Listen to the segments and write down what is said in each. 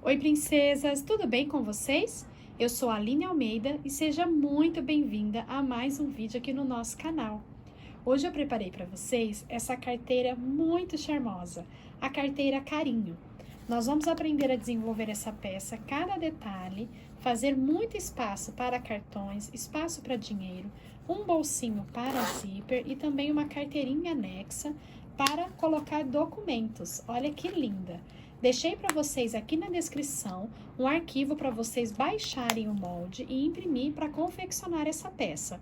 Oi, princesas, tudo bem com vocês? Eu sou a Aline Almeida e seja muito bem-vinda a mais um vídeo aqui no nosso canal. Hoje eu preparei para vocês essa carteira muito charmosa, a carteira Carinho. Nós vamos aprender a desenvolver essa peça, cada detalhe, fazer muito espaço para cartões, espaço para dinheiro, um bolsinho para zíper e também uma carteirinha anexa para colocar documentos. Olha que linda! Deixei para vocês aqui na descrição um arquivo para vocês baixarem o molde e imprimir para confeccionar essa peça.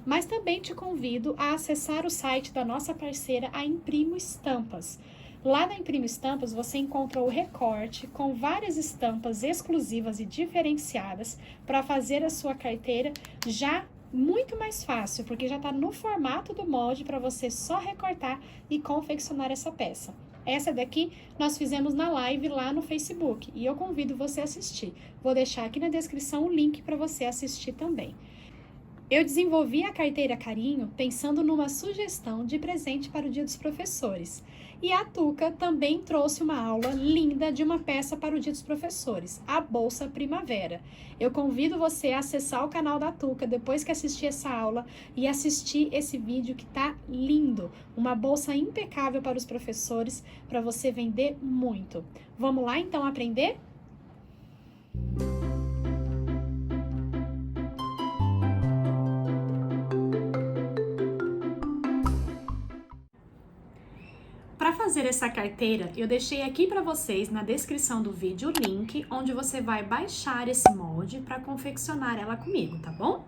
Mas também te convido a acessar o site da nossa parceira, a Imprimo Estampas. Lá na Imprimo Estampas você encontra o recorte com várias estampas exclusivas e diferenciadas para fazer a sua carteira já muito mais fácil, porque já está no formato do molde para você só recortar e confeccionar essa peça. Essa daqui nós fizemos na live lá no Facebook e eu convido você a assistir. Vou deixar aqui na descrição o link para você assistir também. Eu desenvolvi a carteira Carinho pensando numa sugestão de presente para o Dia dos Professores. E a Tuca também trouxe uma aula linda de uma peça para o Dia dos Professores, a Bolsa Primavera. Eu convido você a acessar o canal da Tuca depois que assistir essa aula e assistir esse vídeo que tá lindo. Uma bolsa impecável para os professores, para você vender muito. Vamos lá então aprender? Para fazer essa carteira, eu deixei aqui para vocês na descrição do vídeo o link onde você vai baixar esse molde para confeccionar ela comigo, tá bom?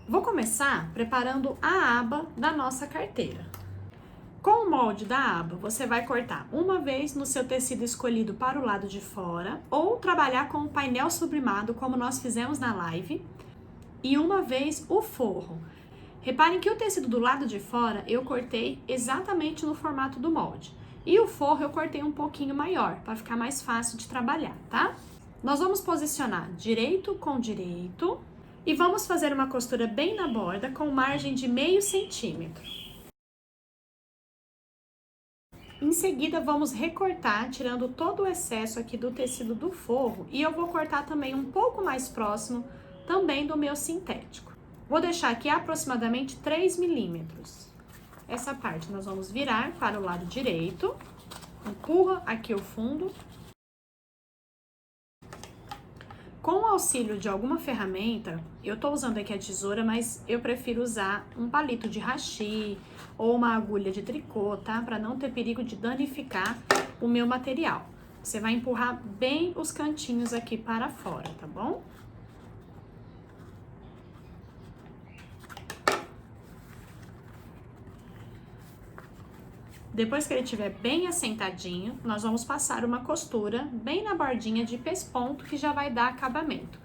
Vou começar preparando a aba da nossa carteira. Com o molde da aba, você vai cortar uma vez no seu tecido escolhido para o lado de fora ou trabalhar com o painel sublimado como nós fizemos na live e uma vez o forro. Reparem que o tecido do lado de fora eu cortei exatamente no formato do molde. E o forro eu cortei um pouquinho maior, para ficar mais fácil de trabalhar, tá? Nós vamos posicionar direito com direito e vamos fazer uma costura bem na borda com margem de meio centímetro. Em seguida, vamos recortar, tirando todo o excesso aqui do tecido do forro. E eu vou cortar também um pouco mais próximo, também do meu sintético. Vou deixar aqui aproximadamente 3 milímetros. Essa parte nós vamos virar para o lado direito, empurra aqui o fundo. Com o auxílio de alguma ferramenta, eu tô usando aqui a tesoura, mas eu prefiro usar um palito de hashi ou uma agulha de tricô, tá? Para não ter perigo de danificar o meu material. Você vai empurrar bem os cantinhos aqui para fora, tá bom? Depois que ele estiver bem assentadinho, nós vamos passar uma costura bem na bordinha de pesponto que já vai dar acabamento.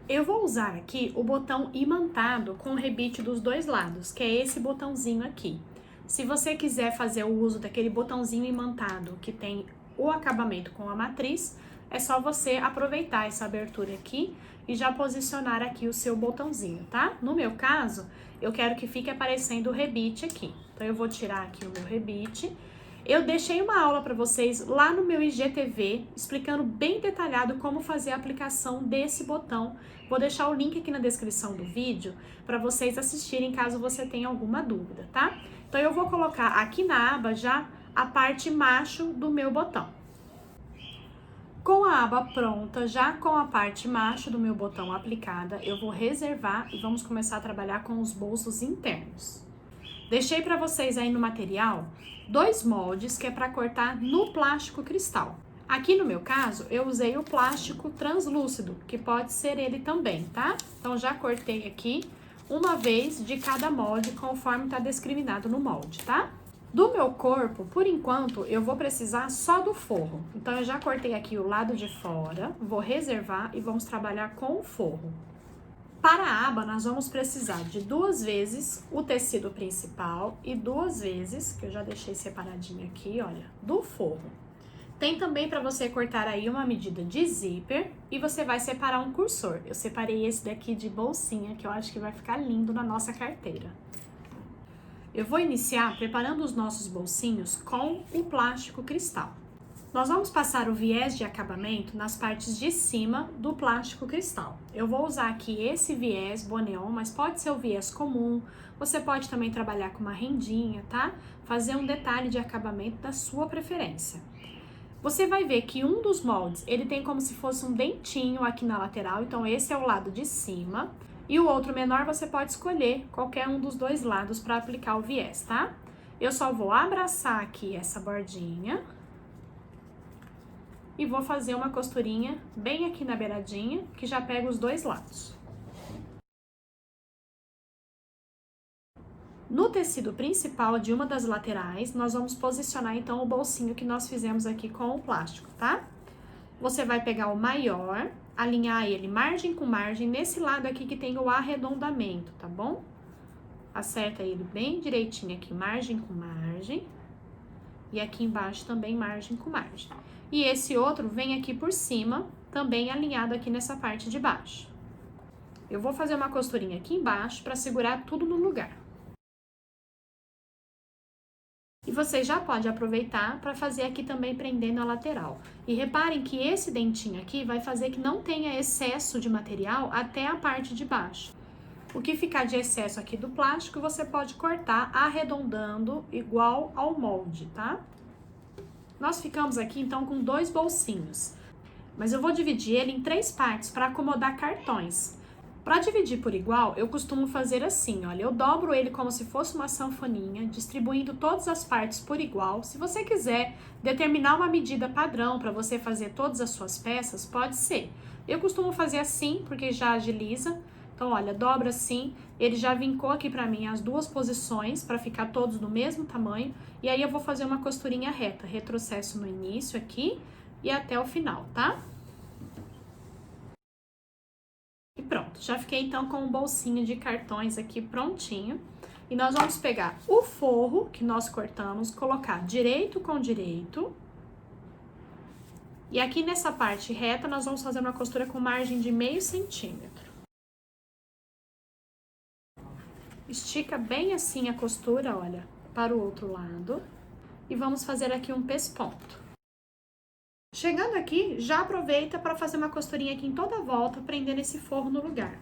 Eu vou usar aqui o botão imantado com o rebite dos dois lados, que é esse botãozinho aqui. Se você quiser fazer o uso daquele botãozinho imantado que tem o acabamento com a matriz, é só você aproveitar essa abertura aqui e já posicionar aqui o seu botãozinho, tá? No meu caso, eu quero que fique aparecendo o rebite aqui. Então, eu vou tirar aqui o meu rebite. Eu deixei uma aula para vocês lá no meu IGTV, explicando bem detalhado como fazer a aplicação desse botão. Vou deixar o link aqui na descrição do vídeo para vocês assistirem caso você tenha alguma dúvida, tá? Então, eu vou colocar aqui na aba já a parte macho do meu botão. Com a aba pronta, já com a parte macho do meu botão aplicada, eu vou reservar e vamos começar a trabalhar com os bolsos internos. Deixei para vocês aí no material 2 moldes que é para cortar no plástico cristal. Aqui no meu caso, eu usei o plástico translúcido, que pode ser ele também, tá? Então, já cortei aqui uma vez de cada molde, conforme tá discriminado no molde, tá? Do meu corpo, por enquanto, eu vou precisar só do forro. Então, eu já cortei aqui o lado de fora, vou reservar e vamos trabalhar com o forro. Para a aba, nós vamos precisar de 2 vezes o tecido principal e 2 vezes, que eu já deixei separadinho aqui, olha, do forro. Tem também para você cortar aí uma medida de zíper e você vai separar um cursor. Eu separei esse daqui de bolsinha, que eu acho que vai ficar lindo na nossa carteira. Eu vou iniciar preparando os nossos bolsinhos com o plástico cristal. Nós vamos passar o viés de acabamento nas partes de cima do plástico cristal. Eu vou usar aqui esse viés Boneon, mas pode ser o viés comum. Você pode também trabalhar com uma rendinha, tá? Fazer um detalhe de acabamento da sua preferência. Você vai ver que um dos moldes, ele tem como se fosse um dentinho aqui na lateral, então esse é o lado de cima. E o outro menor você pode escolher qualquer um dos dois lados para aplicar o viés, tá? Eu só vou abraçar aqui essa bordinha e vou fazer uma costurinha bem aqui na beiradinha, que já pega os dois lados. No tecido principal de uma das laterais, nós vamos posicionar então o bolsinho que nós fizemos aqui com o plástico, tá? Você vai pegar o maior, alinhar ele margem com margem nesse lado aqui que tem o arredondamento, tá bom? Acerta ele bem direitinho aqui, margem com margem. E aqui embaixo também margem com margem. E esse outro vem aqui por cima, também alinhado aqui nessa parte de baixo. Eu vou fazer uma costurinha aqui embaixo para segurar tudo no lugar. E você já pode aproveitar para fazer aqui também prendendo a lateral. E reparem que esse dentinho aqui vai fazer que não tenha excesso de material até a parte de baixo. O que ficar de excesso aqui do plástico, você pode cortar arredondando igual ao molde, tá? Nós ficamos aqui, então, com dois bolsinhos. Mas eu vou dividir ele em 3 partes para acomodar cartões. Para dividir por igual, eu costumo fazer assim, olha, eu dobro ele como se fosse uma sanfoninha, distribuindo todas as partes por igual. Se você quiser determinar uma medida padrão para você fazer todas as suas peças, pode ser. Eu costumo fazer assim, porque já agiliza. Então, olha, dobra assim, ele já vincou aqui pra mim as duas posições, pra ficar todos do mesmo tamanho. E aí eu vou fazer uma costurinha reta, retrocesso no início aqui e até o final, tá? E pronto, já fiquei então com um bolsinho de cartões aqui prontinho. E nós vamos pegar o forro que nós cortamos, colocar direito com direito. E aqui nessa parte reta, nós vamos fazer uma costura com margem de meio centímetro. Estica bem assim a costura, olha, para o outro lado. E vamos fazer aqui um pesponto. Chegando aqui, já aproveita para fazer uma costurinha aqui em toda a volta, prendendo esse forro no lugar.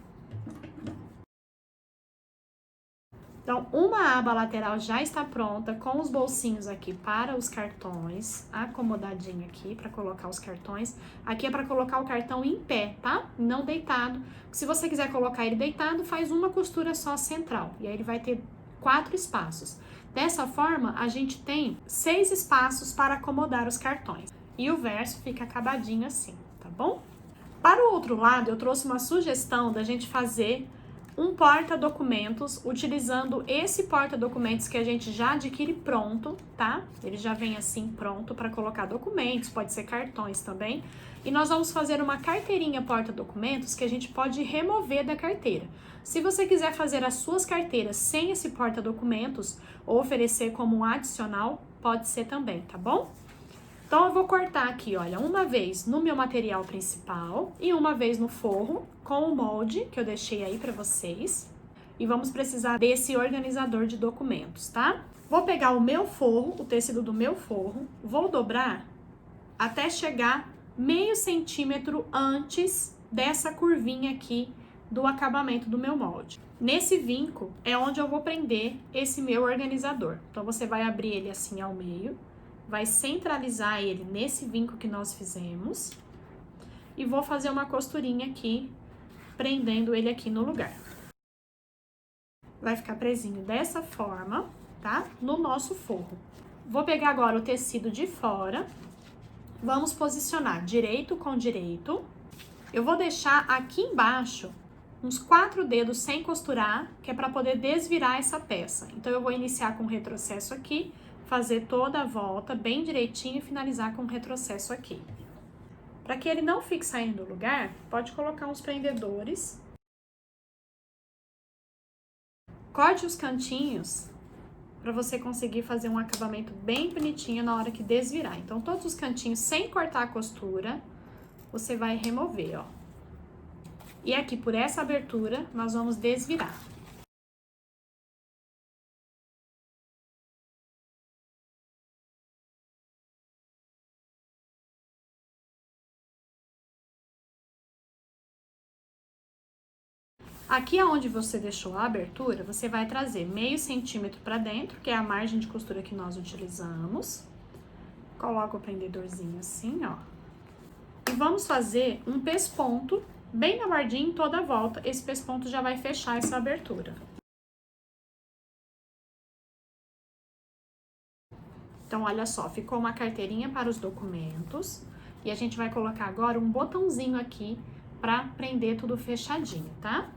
Então, uma aba lateral já está pronta, com os bolsinhos aqui para os cartões, acomodadinho aqui para colocar os cartões. Aqui é para colocar o cartão em pé, tá? Não deitado. Se você quiser colocar ele deitado, faz uma costura só central. E aí ele vai ter 4 espaços. Dessa forma, a gente tem 6 espaços para acomodar os cartões. E o verso fica acabadinho assim, tá bom? Para o outro lado, eu trouxe uma sugestão da gente fazer um porta-documentos, utilizando esse porta-documentos que a gente já adquire pronto, tá? Ele já vem assim pronto para colocar documentos, pode ser cartões também. E nós vamos fazer uma carteirinha porta-documentos que a gente pode remover da carteira. Se você quiser fazer as suas carteiras sem esse porta-documentos ou oferecer como um adicional, pode ser também, tá bom? Então, eu vou cortar aqui, olha, uma vez no meu material principal e uma vez no forro, com o molde que eu deixei aí pra vocês. E vamos precisar desse organizador de documentos, tá? Vou pegar o meu forro, o tecido do meu forro, vou dobrar até chegar meio centímetro antes dessa curvinha aqui do acabamento do meu molde. Nesse vinco é onde eu vou prender esse meu organizador. Então, você vai abrir ele assim ao meio. Vai centralizar ele nesse vinco que nós fizemos. E vou fazer uma costurinha aqui, prendendo ele aqui no lugar. Vai ficar presinho dessa forma, tá? No nosso forro. Vou pegar agora o tecido de fora. Vamos posicionar direito com direito. Eu vou deixar aqui embaixo uns 4 dedos sem costurar, que é para poder desvirar essa peça. Então, eu vou iniciar com retrocesso aqui, fazer toda a volta bem direitinho e finalizar com retrocesso aqui. Para que ele não fique saindo do lugar, pode colocar uns prendedores. Corte os cantinhos para você conseguir fazer um acabamento bem bonitinho na hora que desvirar. Então, todos os cantinhos sem cortar a costura, você vai remover, ó. E aqui, por essa abertura, nós vamos desvirar. Aqui aonde você deixou a abertura, você vai trazer meio centímetro para dentro, que é a margem de costura que nós utilizamos. Coloca o prendedorzinho assim, ó. E vamos fazer um pesponto bem na bordinha em toda a volta. Esse pesponto já vai fechar essa abertura. Então, olha só, ficou uma carteirinha para os documentos. E a gente vai colocar agora um botãozinho aqui para prender tudo fechadinho, tá?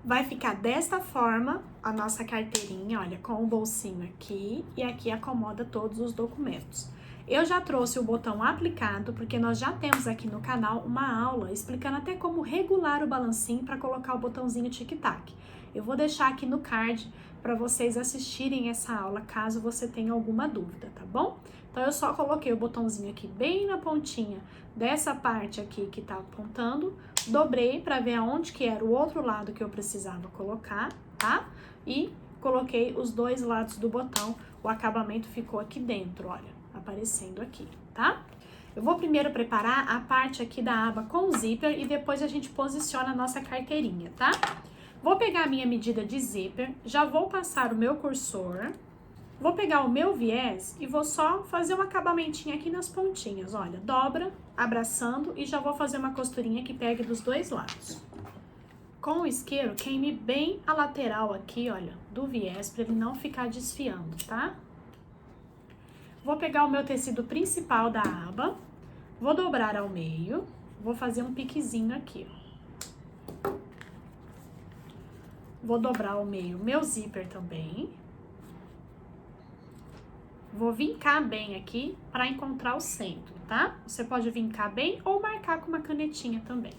Vai ficar desta forma a nossa carteirinha, olha, com o bolsinho aqui. E aqui acomoda todos os documentos. Eu já trouxe o botão aplicado, porque nós já temos aqui no canal uma aula explicando até como regular o balancinho para colocar o botãozinho tic-tac. Eu vou deixar aqui no card para vocês assistirem essa aula, caso você tenha alguma dúvida, tá bom? Então, eu só coloquei o botãozinho aqui bem na pontinha dessa parte aqui que tá apontando, dobrei para ver aonde que era o outro lado que eu precisava colocar, tá? E coloquei os dois lados do botão, o acabamento ficou aqui dentro, olha, aparecendo aqui, tá? Eu vou primeiro preparar a parte aqui da aba com o zíper e depois a gente posiciona a nossa carteirinha, tá? Vou pegar a minha medida de zíper, já vou passar o meu cursor, vou pegar o meu viés e vou só fazer um acabamentinho aqui nas pontinhas, olha, dobra, abraçando e já vou fazer uma costurinha que pegue dos dois lados. Com o isqueiro, queime bem a lateral aqui, olha, do viés, para ele não ficar desfiando, tá? Vou pegar o meu tecido principal da aba, vou dobrar ao meio, vou fazer um piquezinho aqui, ó. Vou dobrar ao meio meu zíper também. Vou vincar bem aqui para encontrar o centro, tá? Você pode vincar bem ou marcar com uma canetinha também.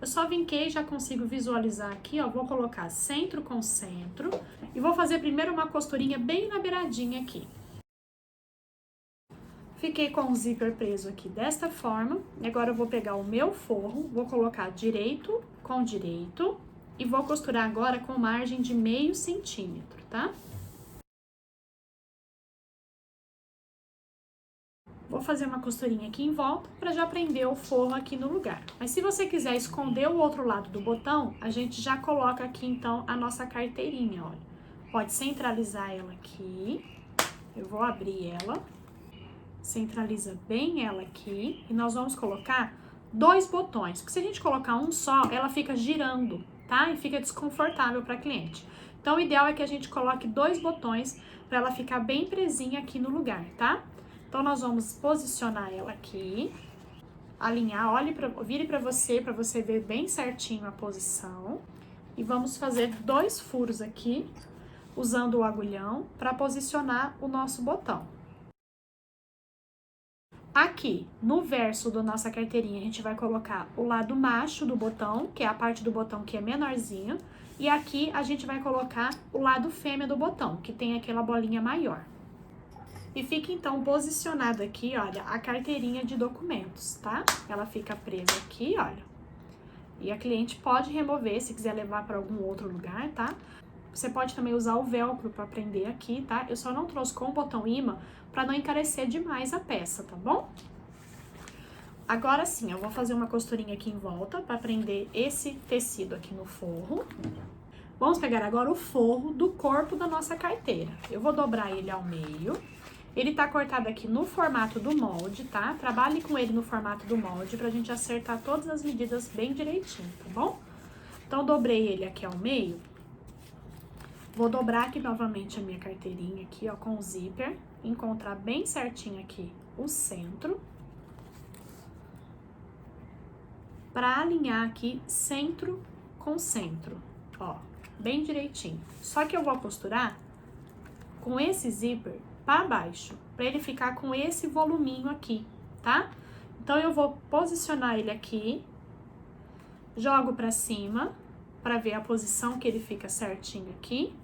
Eu só vinquei, já consigo visualizar aqui, ó. Vou colocar centro com centro e vou fazer primeiro uma costurinha bem na beiradinha aqui. Fiquei com o zíper preso aqui desta forma. E agora eu vou pegar o meu forro, vou colocar direito com direito e vou costurar agora com margem de meio centímetro, tá? Vou fazer uma costurinha aqui em volta para já prender o forro aqui no lugar. Mas se você quiser esconder o outro lado do botão, a gente já coloca aqui então a nossa carteirinha, olha. Pode centralizar ela aqui. Eu vou abrir ela. Centraliza bem ela aqui e nós vamos colocar dois botões, porque se a gente colocar um só, ela fica girando, tá? E fica desconfortável para cliente. Então, o ideal é que a gente coloque dois botões para ela ficar bem presinha aqui no lugar, tá? Então, nós vamos posicionar ela aqui, alinhar, vire para você ver bem certinho a posição. E vamos fazer dois furos aqui, usando o agulhão, para posicionar o nosso botão. Aqui, no verso da nossa carteirinha, a gente vai colocar o lado macho do botão, que é a parte do botão que é menorzinho. E aqui, a gente vai colocar o lado fêmea do botão, que tem aquela bolinha maior. E fica, então, posicionado aqui, olha, a carteirinha de documentos, tá? Ela fica presa aqui, olha. E a cliente pode remover, se quiser levar para algum outro lugar, tá? Você pode também usar o velcro para prender aqui, tá? Eu só não trouxe com o botão imã para não encarecer demais a peça, tá bom? Agora sim, eu vou fazer uma costurinha aqui em volta para prender esse tecido aqui no forro. Vamos pegar agora o forro do corpo da nossa carteira. Eu vou dobrar ele ao meio. Ele tá cortado aqui no formato do molde, tá? Trabalhe com ele no formato do molde pra gente acertar todas as medidas bem direitinho, tá bom? Então, dobrei ele aqui ao meio. Vou dobrar aqui novamente a minha carteirinha aqui, ó, com o zíper. Encontrar bem certinho aqui o centro. Pra alinhar aqui centro com centro, ó, bem direitinho. Só que eu vou costurar com esse zíper para baixo, para ele ficar com esse voluminho aqui, tá? Então, eu vou posicionar ele aqui, jogo para cima, para ver a posição que ele fica certinho aqui.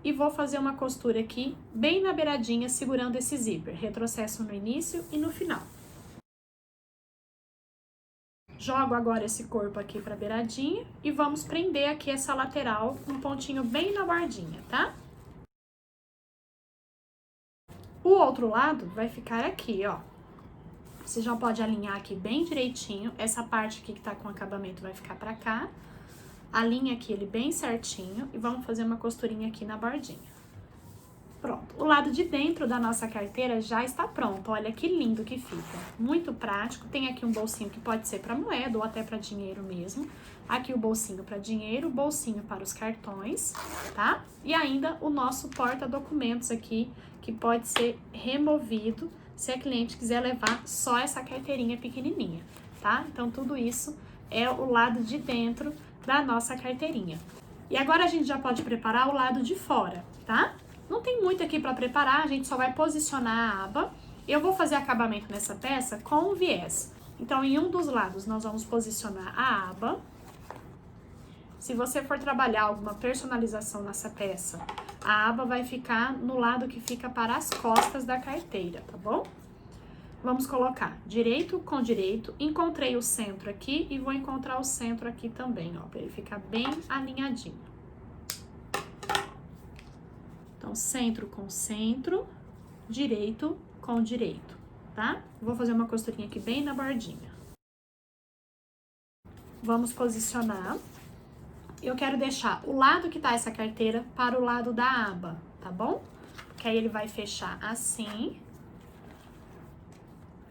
E vou fazer uma costura aqui, bem na beiradinha, segurando esse zíper. Retrocesso no início e no final. Jogo agora esse corpo aqui pra beiradinha e vamos prender aqui essa lateral com um pontinho bem na bordinha, tá? O outro lado vai ficar aqui, ó. Você já pode alinhar aqui bem direitinho. Essa parte aqui que tá com acabamento vai ficar pra cá. Alinha aqui ele bem certinho e vamos fazer uma costurinha aqui na bordinha. Pronto, o lado de dentro da nossa carteira já está pronto, olha que lindo que fica, muito prático. Tem aqui um bolsinho que pode ser para moeda ou até para dinheiro mesmo. Aqui o bolsinho para dinheiro, bolsinho para os cartões, tá? E ainda o nosso porta-documentos aqui, que pode ser removido se a cliente quiser levar só essa carteirinha pequenininha, tá? Então tudo isso é o lado de dentro da nossa carteirinha. E agora a gente já pode preparar o lado de fora, tá? Não tem muito aqui para preparar, a gente só vai posicionar a aba. Eu vou fazer acabamento nessa peça com viés. Então, em um dos lados, nós vamos posicionar a aba. Se você for trabalhar alguma personalização nessa peça, a aba vai ficar no lado que fica para as costas da carteira, tá bom? Vamos colocar direito com direito. Encontrei o centro aqui e vou encontrar o centro aqui também, ó, para ele ficar bem alinhadinho. Então, centro com centro, direito com direito, tá? Vou fazer uma costurinha aqui bem na bordinha. Vamos posicionar. Eu quero deixar o lado que tá essa carteira para o lado da aba, tá bom? Porque aí ele vai fechar assim.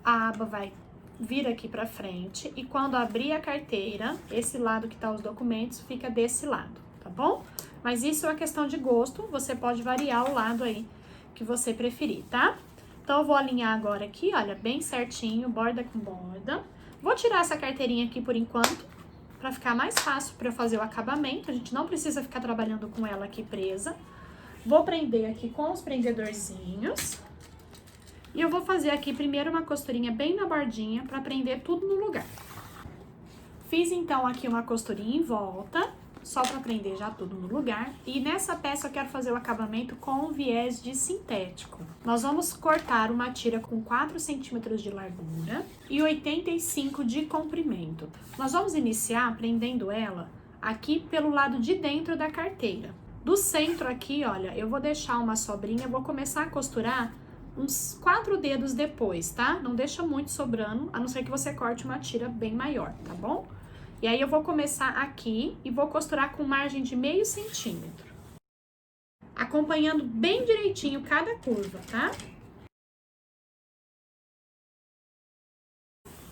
A aba vai vir aqui pra frente e quando abrir a carteira, esse lado que tá os documentos fica desse lado, tá bom? Mas isso é uma questão de gosto, você pode variar o lado aí que você preferir, tá? Então, eu vou alinhar agora aqui, olha, bem certinho, borda com borda. Vou tirar essa carteirinha aqui por enquanto, pra ficar mais fácil pra eu fazer o acabamento. A gente não precisa ficar trabalhando com ela aqui presa. Vou prender aqui com os prendedorzinhos. E eu vou fazer aqui primeiro uma costurinha bem na bordinha pra prender tudo no lugar. Fiz então aqui uma costurinha em volta, só para prender já tudo no lugar. E nessa peça eu quero fazer o acabamento com viés de sintético. Nós vamos cortar uma tira com 4 centímetros de largura e 85 de comprimento. Nós vamos iniciar prendendo ela aqui pelo lado de dentro da carteira. Do centro aqui, olha, eu vou deixar uma sobrinha, vou começar a costurar uns 4 dedos depois, tá? Não deixa muito sobrando, a não ser que você corte uma tira bem maior, tá bom? E aí eu vou começar aqui e vou costurar com margem de meio centímetro. Acompanhando bem direitinho cada curva, tá?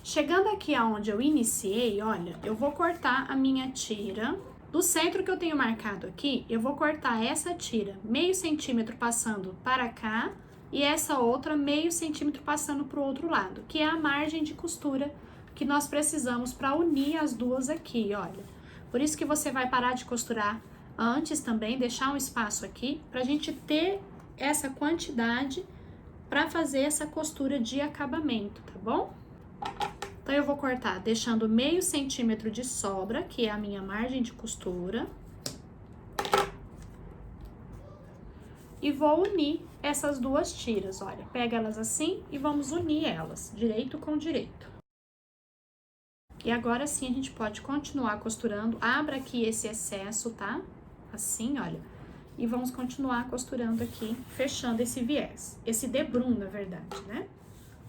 Chegando aqui aonde eu iniciei, olha, eu vou cortar a minha tira. Do centro que eu tenho marcado aqui, eu vou cortar essa tira meio centímetro passando para cá e essa outra meio centímetro passando para o outro lado, que é a margem de costura que nós precisamos para unir as duas aqui, olha. Por isso que você vai parar de costurar antes também, deixar um espaço aqui, pra gente ter essa quantidade para fazer essa costura de acabamento, tá bom? Então, eu vou cortar deixando meio centímetro de sobra, que é a minha margem de costura. E vou unir essas duas tiras, olha. Pega elas assim e vamos unir elas, direito com direito. E agora sim a gente pode continuar costurando. Abra aqui esse excesso, tá? Assim, olha. E vamos continuar costurando aqui, fechando esse viés. Esse debrum, na verdade, né?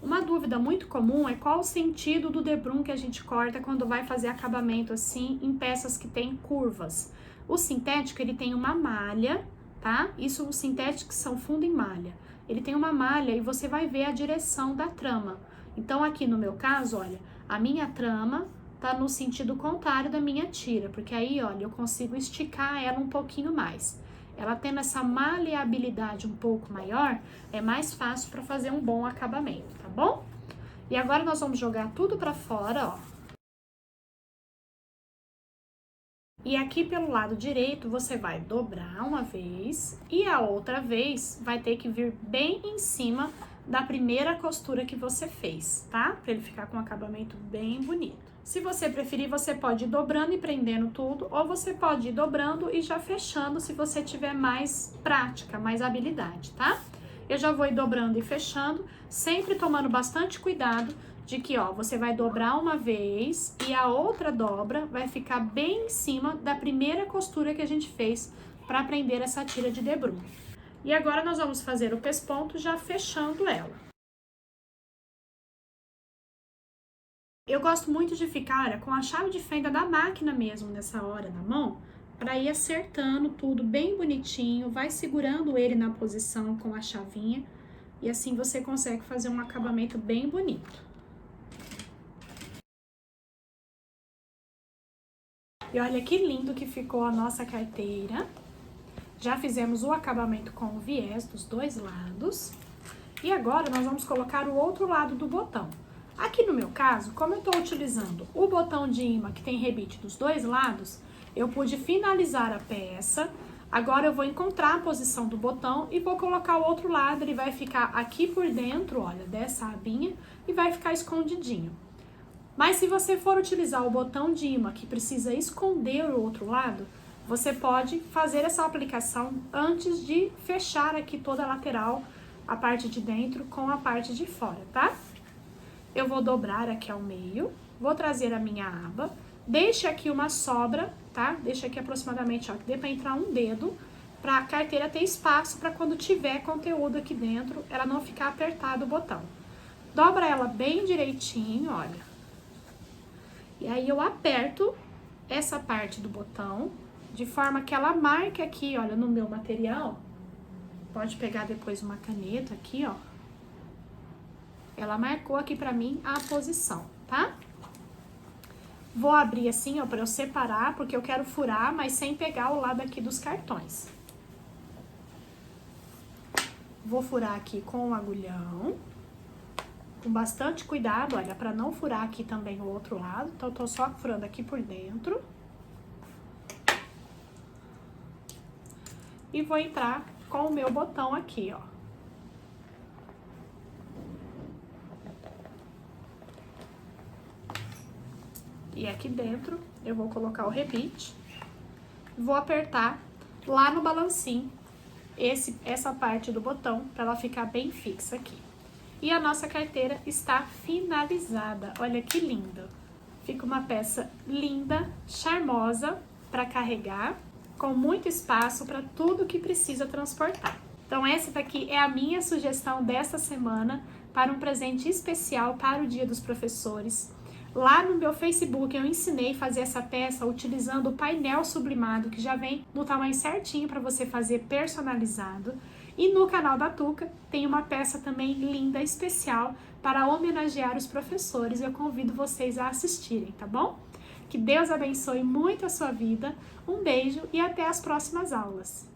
Uma dúvida muito comum é qual o sentido do debrum que a gente corta quando vai fazer acabamento assim em peças que tem curvas. O sintético, ele tem uma malha, tá? Isso, os sintéticos são fundo em malha. Ele tem uma malha e você vai ver a direção da trama. Então, aqui no meu caso, olha, a minha trama tá no sentido contrário da minha tira, porque aí, olha, eu consigo esticar ela um pouquinho mais. Ela tendo essa maleabilidade um pouco maior, é mais fácil para fazer um bom acabamento, tá bom? E agora nós vamos jogar tudo para fora, ó. E aqui pelo lado direito, você vai dobrar uma vez e a outra vez vai ter que vir bem em cima da primeira costura que você fez, tá? Pra ele ficar com um acabamento bem bonito. Se você preferir, você pode ir dobrando e prendendo tudo, ou você pode ir dobrando e já fechando se você tiver mais prática, mais habilidade, tá? Eu já vou ir dobrando e fechando, sempre tomando bastante cuidado de que, ó, você vai dobrar uma vez e a outra dobra vai ficar bem em cima da primeira costura que a gente fez para prender essa tira de debrum. E agora nós vamos fazer o pesponto já fechando ela. Eu gosto muito de ficar, olha, com a chave de fenda da máquina mesmo nessa hora na mão, para ir acertando tudo bem bonitinho, vai segurando ele na posição com a chavinha e assim você consegue fazer um acabamento bem bonito. E olha que lindo que ficou a nossa carteira. Já fizemos o acabamento com o viés dos dois lados. E agora nós vamos colocar o outro lado do botão. Aqui no meu caso, como eu estou utilizando o botão de imã que tem rebite dos dois lados, eu pude finalizar a peça. Agora eu vou encontrar a posição do botão e vou colocar o outro lado. Ele vai ficar aqui por dentro, olha, dessa abinha e vai ficar escondidinho. Mas se você for utilizar o botão de imã que precisa esconder o outro lado, você pode fazer essa aplicação antes de fechar aqui toda a lateral, a parte de dentro com a parte de fora, tá? Eu vou dobrar aqui ao meio, vou trazer a minha aba, deixe aqui uma sobra, tá? Deixa aqui aproximadamente, ó, que dê pra entrar um dedo, pra carteira ter espaço pra quando tiver conteúdo aqui dentro, ela não ficar apertado o botão. Dobra ela bem direitinho, olha. E aí eu aperto essa parte do botão, de forma que ela marque aqui, olha, no meu material. Pode pegar depois uma caneta aqui, ó. Ela marcou aqui pra mim a posição, tá? Vou abrir assim, ó, pra eu separar, porque eu quero furar, mas sem pegar o lado aqui dos cartões. Vou furar aqui com o agulhão. Com bastante cuidado, olha, pra não furar aqui também o outro lado. Então, eu tô só furando aqui por dentro. E vou entrar com o meu botão aqui, ó. E aqui dentro, eu vou colocar o rebite. Vou apertar lá no balancinho essa parte do botão, pra ela ficar bem fixa aqui. E a nossa carteira está finalizada. Olha que linda. Fica uma peça linda, charmosa para carregar, com muito espaço para tudo que precisa transportar. Então essa daqui é a minha sugestão desta semana para um presente especial para o Dia dos Professores. Lá no meu Facebook eu ensinei a fazer essa peça utilizando o painel sublimado, que já vem no tamanho certinho para você fazer personalizado. E no canal da Tuca tem uma peça também linda, especial, para homenagear os professores. Eu convido vocês a assistirem, tá bom? Que Deus abençoe muito a sua vida. Um beijo e até as próximas aulas.